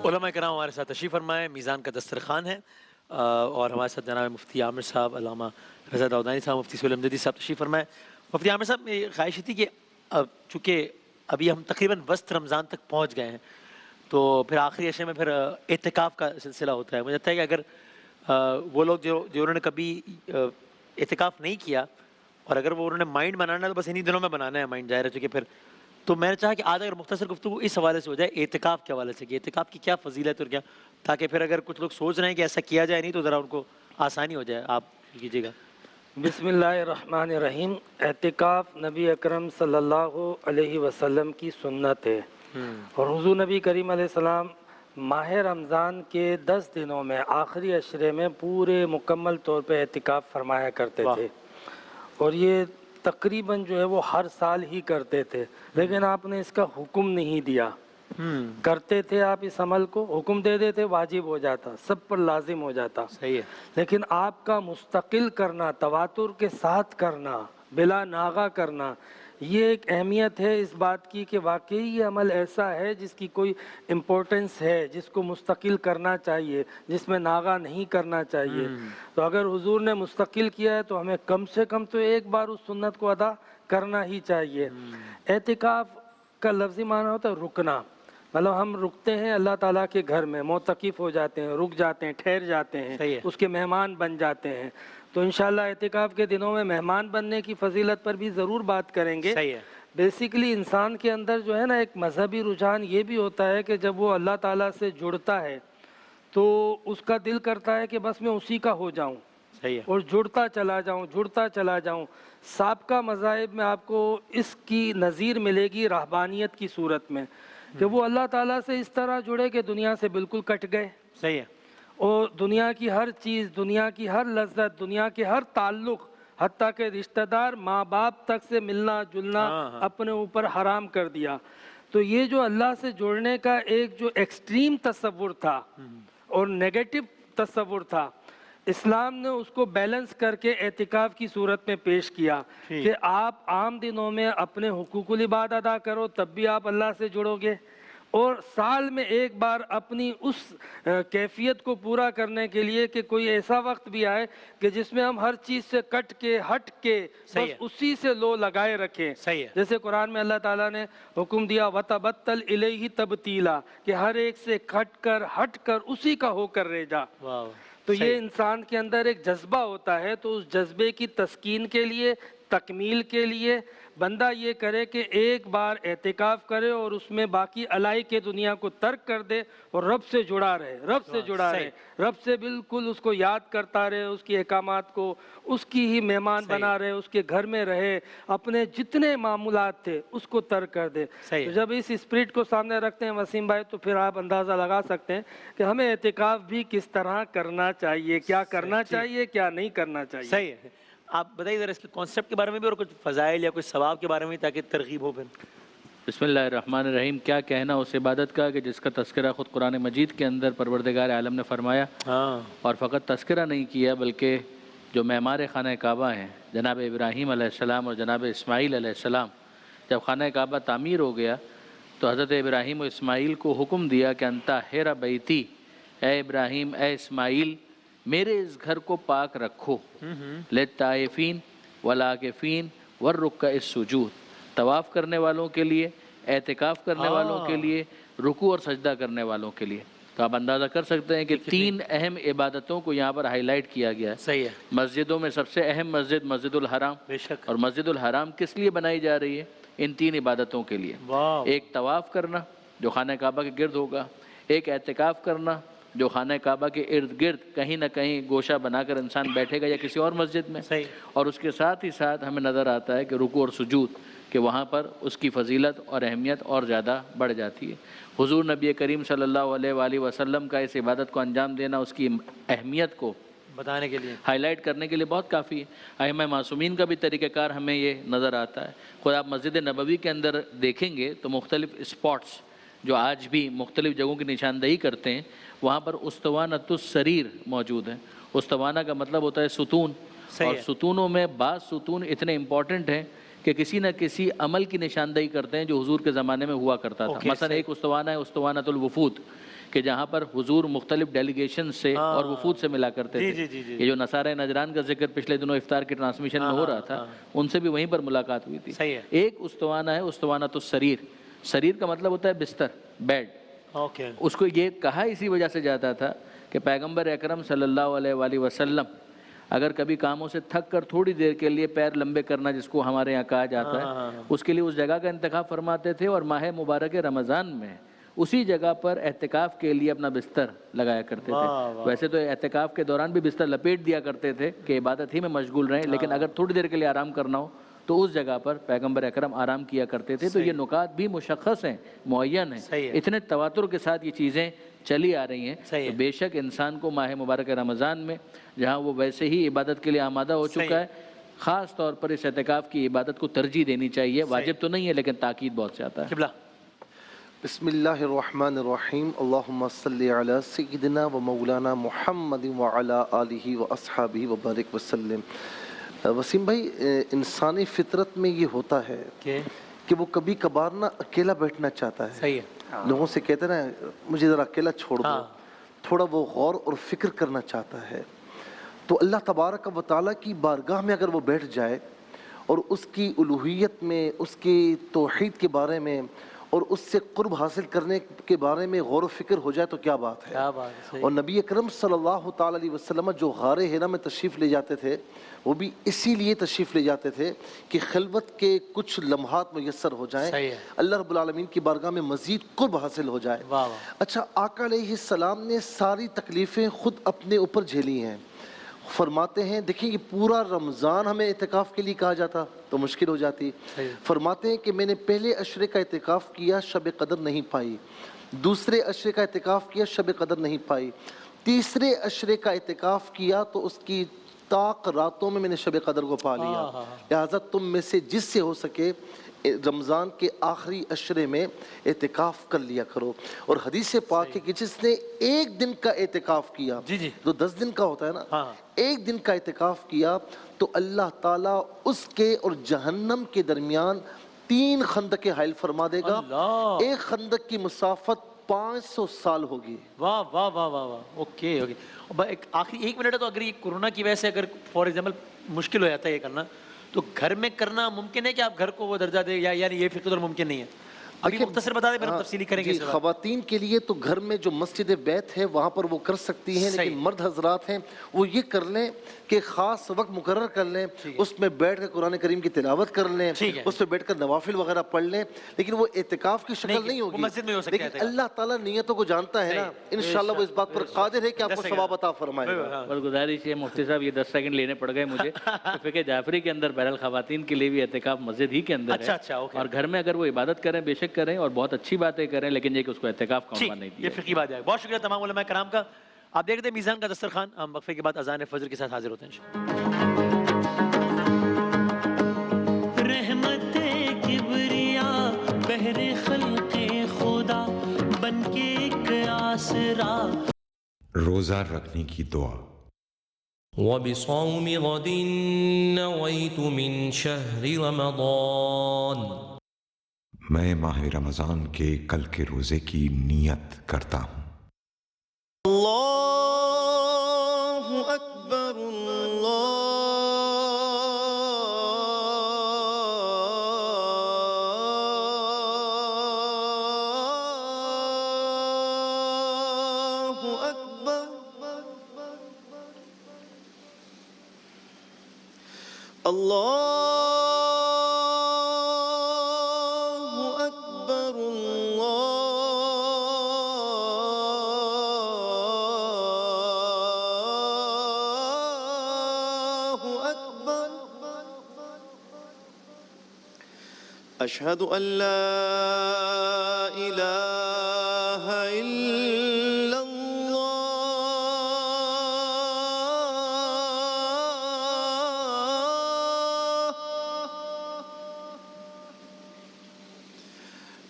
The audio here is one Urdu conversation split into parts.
علماء کرام ہمارے ساتھ تشریف فرمائے، میزان کا دسترخوان ہے اور ہمارے ساتھ جناب مفتی عامر صاحب، علامہ رضا داؤدانی صاحب، مفتی سہیل امجدی صاحب تشریف فرمائے۔ مفتی عامر صاحب، میری خواہش تھی کہ چونکہ ابھی ہم تقریباً وسط رمضان تک پہنچ گئے ہیں، تو پھر آخری عشرے میں پھر اعتکاف کا سلسلہ ہوتا ہے۔ مجھے لگتا ہے کہ اگر وہ لوگ جو انہوں نے کبھی اعتکاف نہیں کیا اور اگر وہ انہوں نے مائنڈ بنانا ہے تو بس انہی دنوں میں بنانا ہے مائنڈ، ظاہر ہے، چونکہ پھر تو میں نے چاہا کہ آج اگر مختصر گفتگو اس حوالے سے ہو جائے اعتکاف کے حوالے سے کہ اعتکاف کی کیا فضیلت اور کیا، تاکہ پھر اگر کچھ لوگ سوچ رہے ہیں کہ ایسا کیا جائے نہیں تو ذرا ان کو آسانی ہو جائے، آپ کیجیے گا۔ بسم اللہ الرحمن الرحیم۔ اعتکاف نبی اکرم صلی اللہ علیہ وسلم کی سنت ہے، اور حضور نبی کریم علیہ السلام ماہ رمضان کے 10 دنوں میں آخری عشرے میں پورے مکمل طور پہ اعتکاف فرمایا کرتے تھے، اور یہ تقریباً جو ہے وہ ہر سال ہی کرتے تھے، لیکن آپ نے اس کا حکم نہیں دیا۔ کرتے تھے آپ اس عمل کو، حکم دے دیتے واجب ہو جاتا، سب پر لازم ہو جاتا، صحیح ہے، لیکن آپ کا مستقل کرنا، تواتر کے ساتھ کرنا، بلا ناغہ کرنا، یہ ایک اہمیت ہے اس بات کی کہ واقعی یہ عمل ایسا ہے جس کی کوئی امپورٹنس ہے، جس کو مستقل کرنا چاہیے، جس میں ناغہ نہیں کرنا چاہیے۔ تو اگر حضور نے مستقل کیا ہے تو ہمیں کم سے کم تو ایک بار اس سنت کو ادا کرنا ہی چاہیے۔ اعتکاف کا لفظی معنی ہوتا ہے رکنا، مطلب ہم رکتے ہیں اللہ تعالیٰ کے گھر میں، معتکف ہو جاتے ہیں، رک جاتے ہیں، ٹھہر جاتے ہیں، اس کے مہمان بن جاتے ہیں۔ تو انشاءاللہ اعتکاف کے دنوں میں مہمان بننے کی فضیلت پر بھی ضرور بات کریں گے۔ بیسیکلی انسان کے اندر جو ہے نا ایک مذہبی رجحان یہ بھی ہوتا ہے کہ جب وہ اللہ تعالیٰ سے جڑتا ہے تو اس کا دل کرتا ہے کہ بس میں اسی کا ہو جاؤں اور جڑتا چلا جاؤں، جڑتا چلا جاؤں۔ سابقہ مذاہب میں آپ کو اس کی نظیر ملے گی رہبانیت کی صورت میں، کہ وہ اللہ تعالیٰ سے اس طرح جڑے کہ دنیا سے بالکل کٹ گئے، صحیح ہے، اور دنیا کی ہر چیز، دنیا کی ہر لذت، دنیا کے ہر تعلق، حتیٰ کہ رشتہ دار ماں باپ تک سے ملنا جلنا اپنے اوپر حرام کر دیا۔ تو یہ جو اللہ سے جوڑنے کا ایک جو ایکسٹریم تصور تھا اور نیگیٹو تصور تھا، اسلام نے اس کو بیلنس کر کے اعتکاف کی صورت میں پیش کیا کہ آپ عام دنوں میں اپنے حقوق العباد ادا کرو تب بھی آپ اللہ سے جڑو گے، اور سال میں ایک بار اپنی اس کیفیت کو پورا کرنے کے لیے کہ کوئی ایسا وقت بھی آئے کہ جس میں ہم ہر چیز سے کٹ کے ہٹ کے بس اسی سے لو لگائے رکھیں۔ جیسے قرآن میں اللہ تعالیٰ نے حکم دیا وَتَبَتَّلْ إِلَيْهِ تَبْتِيلًا، کہ ہر ایک سے کٹ کر ہٹ کر اسی کا ہو کر رہ جا۔ تو یہ انسان کے اندر ایک جذبہ ہوتا ہے، تو اس جذبے کی تسکین کے لیے، تکمیل کے لیے بندہ یہ کرے کہ ایک بار اعتکاف کرے اور اس میں باقی الائی کے دنیا کو ترک کر دے اور رب سے جڑا رہے، رب سے جڑا رہے، رب سے بالکل اس کو یاد کرتا رہے، اس کی احکامات کو اس کی ہی مہمان بنا رہے، اس کے گھر میں رہے، اپنے جتنے معمولات تھے اس کو ترک کر دے۔ تو جب اس اسپرٹ کو سامنے رکھتے ہیں وسیم بھائی تو پھر آپ اندازہ لگا سکتے ہیں کہ ہمیں اعتکاف بھی کس طرح کرنا چاہیے، کیا کرنا چاہیے، کیا نہیں کرنا چاہیے۔ صحیح ہے، آپ بتائیے ذرا اس کانسیپٹ کے بارے میں بھی اور کچھ فضائل یا کچھ ثواب کے بارے میں تاکہ ترغیب ہو پھر۔ بسم اللہ الرحمن الرحیم۔ کیا کہنا اس عبادت کا کہ جس کا تذکرہ خود قرآن مجید کے اندر پروردگار عالم نے فرمایا، اور فقط تذکرہ نہیں کیا بلکہ جو معمار خانہ کعبہ ہیں جناب ابراہیم علیہ السلام اور جناب اسماعیل علیہ السلام، جب خانہ کعبہ تعمیر ہو گیا تو حضرت ابراہیم و اسماعیل کو حکم دیا کہ انتا ہیرا بیتی، اے ابراہیم اے اسماعیل میرے اس گھر کو پاک رکھو، للطائفین والعاکفین والرکع السجود، طواف کرنے والوں کے لیے، اعتکاف کرنے والوں کے لیے، رکوع اور سجدہ کرنے والوں کے لیے۔ تو آپ اندازہ کر سکتے ہیں کہ 3 اہم عبادتوں کو یہاں پر ہائی لائٹ کیا گیا ہے۔ صحیح ہے، مسجدوں میں سب سے اہم مسجد مسجد الحرام، بے شک، اور مسجد الحرام کس لیے بنائی جا رہی ہے؟ ان 3 عبادتوں کے لیے۔ ایک طواف کرنا جو خانہ کعبہ کے گرد ہوگا، ایک اعتکاف کرنا جو خانہ کعبہ کے ارد گرد کہیں نہ کہیں گوشہ بنا کر انسان بیٹھے گا یا کسی اور مسجد میں، اور اس کے ساتھ ہی ساتھ ہمیں نظر آتا ہے کہ رکوع اور سجود کہ وہاں پر اس کی فضیلت اور اہمیت اور زیادہ بڑھ جاتی ہے۔ حضور نبی کریم صلی اللہ علیہ وآلہ وسلم کا اس عبادت کو انجام دینا اس کی اہمیت کو بتانے کے لیے، ہائی لائٹ کرنے کے لیے بہت کافی ہے۔ ائمہ معصومین کا بھی طریقہ کار ہمیں یہ نظر آتا ہے۔ خود آپ مسجد نبوی کے اندر دیکھیں گے تو مختلف اسپاٹس جو آج بھی مختلف جگہوں کی نشاندہی کرتے ہیں، وہاں پر اسطوانۃ السریر موجود ہے۔ استوانہ کا مطلب ہوتا ہے ستون، اور ستونوں میں بعض ستون اتنے امپورٹنٹ ہیں کہ کسی نہ کسی عمل کی نشاندہی کرتے ہیں جو حضور کے زمانے میں ہوا کرتا تھا. مثلا ایک استوانہ ہے استوانۃ الوفود، کہ جہاں پر حضور مختلف ڈیلیگیشن سے اور وفود سے ملا کرتے تھے. یہ جو نصارہ نجران کا ذکر پچھلے دنوں افطار کی ٹرانسمیشن میں ہو رہا تھا، ان سے بھی وہیں پر ملاقات ہوئی تھی. ایک استوانہ ہے استوانۃ السریر. سریر کا مطلب ہوتا ہے بستر، بیڈ. اس کو یہ کہا اسی وجہ سے جاتا تھا کہ پیغمبر اکرم صلی اللہ علیہ وآلہ وسلم اگر کبھی کاموں سے تھک کر تھوڑی دیر کے لیے پیر لمبے کرنا، جس کو ہمارے یہاں کہا جاتا ہے، اس کے لیے اس جگہ کا انتخاب فرماتے تھے، اور ماہ مبارک رمضان میں اسی جگہ پر اعتکاف کے لیے اپنا بستر لگایا کرتے تھے. ویسے تو اعتکاف کے دوران بھی بستر لپیٹ دیا کرتے تھے کہ عبادت ہی میں مشغول رہیں، لیکن اگر تھوڑی دیر کے لیے آرام کرنا ہو تو اس جگہ پر پیغمبر اکرم آرام کیا کرتے تھے. تو یہ نکات بھی مشخص ہیں، معین ہیں، اتنے تواتر کے ساتھ یہ چیزیں چلی آ رہی ہیں. تو بے شک انسان کو ماہ مبارک رمضان میں جہاں وہ ویسے ہی عبادت کے لیے آمادہ ہو چکا ہے، خاص طور پر اس اعتکاف کی عبادت کو ترجیح دینی چاہیے. واجب تو نہیں ہے لیکن تاکید بہت سے آتا ہے. بسم اللہ الرحمن الرحیم. اللہم صلی علی سیدنا و مولانا محمد وعلی آلہ و اصحابہ وبارک وسلم. وسیم بھائی، انسانی فطرت میں یہ ہوتا ہے کہ وہ کبھی کبھار نہ اکیلا بیٹھنا چاہتا ہے. لوگوں سے کہتے ہیں نا مجھے ذرا اکیلا چھوڑ دو، تھوڑا وہ غور اور فکر کرنا چاہتا ہے. تو اللہ تبارک و تعالیٰ کی بارگاہ میں اگر وہ بیٹھ جائے اور اس کی الوہیت میں، اس کی توحید کے بارے میں اور اس سے قرب حاصل کرنے کے بارے میں غور و فکر ہو جائے تو کیا بات ہے. اور نبی اکرم صلی اللہ تعالیٰ علیہ وسلم جو غار حرا میں تشریف لے جاتے تھے، وہ بھی اسی لیے تشریف لے جاتے تھے کہ خلوت کے کچھ لمحات میسر ہو جائیں، اللہ رب العالمین کی بارگاہ میں مزید قرب حاصل ہو جائے. اچھا، آقا علیہ السلام نے ساری تکلیفیں خود اپنے اوپر جھیلی ہیں. فرماتے ہیں، دیکھیں یہ پورا رمضان ہمیں اعتکاف کے لیے کہا جاتا تو مشکل ہو جاتی. فرماتے ہیں کہ میں نے پہلے عشرے کا اعتکاف کیا، شب قدر نہیں پائی. دوسرے عشرے کا اعتکاف کیا، شب قدر نہیں پائی. تیسرے عشرے کا اعتکاف کیا تو اس کی طاق راتوں میں نے شب قدر کو پا لیا. لہٰذا تم میں سے جس سے ہو سکے رمضان کے آخری عشرے میں اعتکاف کر لیا کرو. اور حدیث پاک ہے کہ جس نے ایک دن کا اعتکاف کیا، جو 10 دن کا ہوتا ہے نا، ایک دن کا اعتکاف کیا تو اللہ تعالیٰ اس کے اور جہنم کے درمیان 3 خندق حائل فرما دے گا. ایک خندق کی مسافت 500 سال ہوگی. واہ واہ واہ واہ واہ. Okay okay. آخری 1 منٹ ہے، تو اگر یہ کورونا کی وجہ سے اگر فار ایگزامپل مشکل ہو جاتا ہے یہ کرنا، تو گھر میں کرنا ممکن ہے کہ آپ گھر کو وہ درجہ دیں، یا یعنی یہ فقہ ممکن نہیں ہے؟ ابھی مختصر بتا دیں، پھر ہم تفصیلی کریں گے. خواتین کے لیے تو گھر میں جو مسجد بیت ہے وہاں پر وہ کر سکتی ہیں، لیکن مرد حضرات ہیں وہ یہ کر لیں کہ خاص وقت مقرر کر لیں، اس میں بیٹھ کر قرآن کریم کی تلاوت کر لیں، اس میں بیٹھ کر نوافل وغیرہ پڑھ لیں، لیکن وہ اعتکاف کی شکل نہیں ہوگی. مسجد میں ہو سکتا ہے، لیکن اللہ تعالیٰ نیتوں کو جانتا ہے نا، انشاءاللہ وہ اس بات پر قادر ہے کہ آپ کو ثواب عطا فرمائے گا. بس گزارش ہے مفتی صاحب، یہ 10 سیکنڈ لینے پڑ گئے مجھے. فقہ جعفری کے اندر بہرحال خواتین کے لیے بھی اعتکاف مسجد ہی کے اندر ہے، اور گھر میں اگر وہ عبادت کریں بے شک کریں اور بہت اچھی باتیں کریں، لیکن یہ کہ اس کو اعتکاف کا عنوان نہیں دیا. یہ فقہی بات ہے. بہت شکریہ تمام علماء کرام کا. آپ دیکھتے ہیں میزان کا دسترخوان. ہم وقفے کے بعد اذان فجر کے ساتھ حاضر ہوتے ہیں. رحمت کبریا بہر خلق خدا بن کے ایک آسرا. روزہ رکھنے کی دعا. وبصوم غد نويت من شهر رمضان. میں ماہ رمضان کے کل کے روزے کی نیت کرتا ہوں. اللہ اکبر اللہ اکبر. اللہ اکبر اللہ اکبر. اشہد ان لا الہ الا اللہ.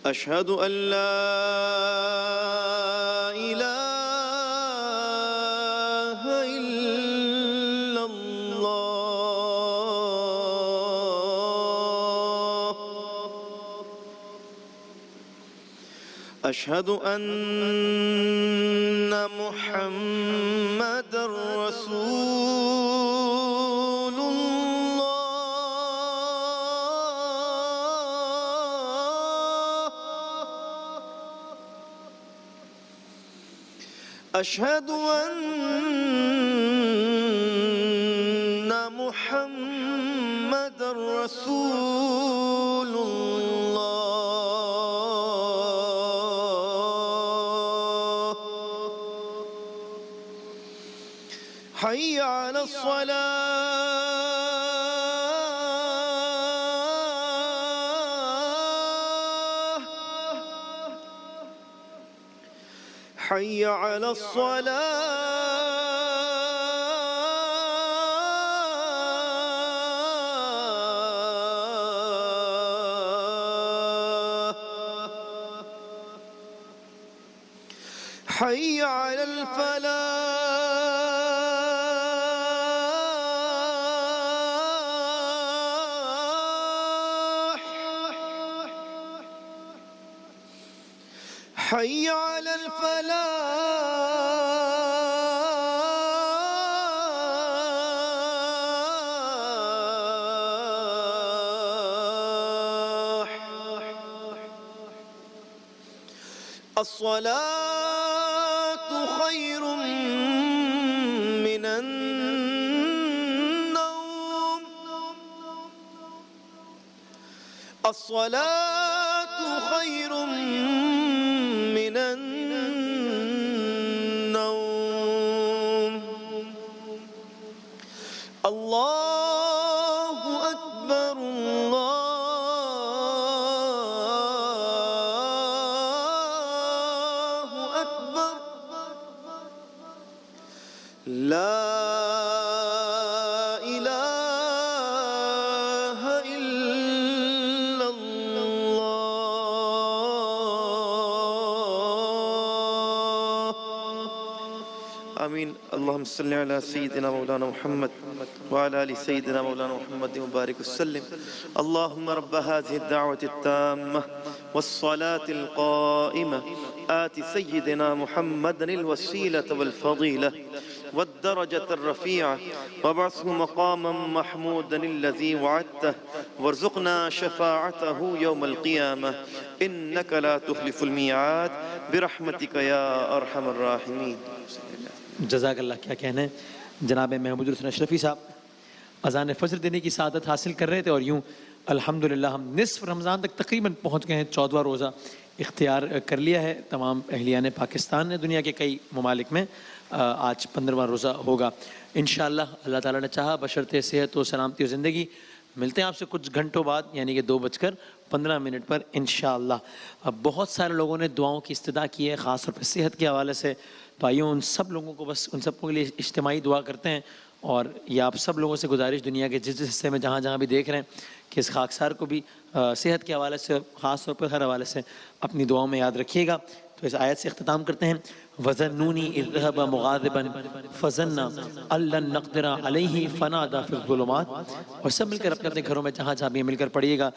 اشہد ان لا الہ الا اللہ. أشهد أن محمد رسول الله أشهد أن محمد رسول الله حي على الصلاة حي على الصلاة حي على الفلاح حي على الفلاح الصلاة خير من النوم الصلاة خير من النوم الله أكبر الله أكبر لا إله إلا الله آمين اللهم صل على سيدنا مولانا محمد وعلى آل سيدنا مولانا محمد وبارك وسلم اللهم رب هذه الدعوة التامة والصلاة القائمة آت سيدنا محمد الوسيلة والفضيلة والدرجة الرفيعة وابعثه مقاما محمودا الذي وعدته وارزقنا شفاعته يوم القيامة إنك لا تخلف الميعاد برحمتك يا أرحم الراحمين. جزاک اللہ. کیا کہنا ہے جناب محمود الحسن اشرفی صاحب اذان فجر دینے کی سعادت حاصل کر رہے تھے اور یوں الحمدللہ ہم نصف رمضان تک تقریباً پہنچ گئے ہیں. 14واں روزہ اختیار کر لیا ہے تمام اہلیان پاکستان نے. دنیا کے کئی ممالک میں آج 15واں روزہ ہوگا انشاءاللہ. اللہ تعالیٰ نے چاہا بشرط صحت و سلامتی و زندگی. ملتے ہیں آپ سے کچھ گھنٹوں بعد یعنی کہ 2:15 پر انشاءاللہ. اب بہت سارے لوگوں نے دعاؤں کی استدعا کی ہے خاص طور پہ صحت کے حوالے سے. تو آئیے ان سب لوگوں کو بس ان سب کے لیے اجتماعی دعا کرتے ہیں. اور یہ آپ سب لوگوں سے گزارش دنیا کے جس حصے میں جہاں بھی دیکھ رہے ہیں کہ اس خاکسار کو بھی صحت کے حوالے سے خاص طور پر ہر حوالے سے اپنی دعاؤں میں یاد رکھیے گا. تو اس آیت سے اختتام کرتے ہیں. وَظَنُّونِي إِذْ ذَهَبَ مُغَاضِبًا فَظَنَّ أَن لَّن نَّقْدِرَ عَلَيْهِ فَنَادَىٰ فِي الظُّلُمَاتِ. اور سب مل کر اپنے اپنے گھروں میں جہاں بھی مل کر پڑھیے گا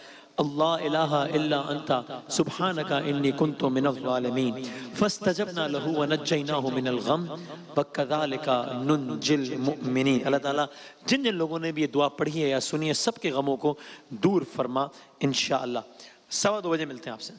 اللہ الہ الا انت سبحانک انی کنت من الظالمین فاستجبنا له ونجیناہ من الغم وکذالک ننجی المؤمنین. اللہ تعالیٰ جن لوگوں نے بھی یہ دعا پڑھی ہے یا سنی ہے سب کے غموں کو دور فرما انشاءاللہ. 2:15 بجے ملتے ہیں آپ سے.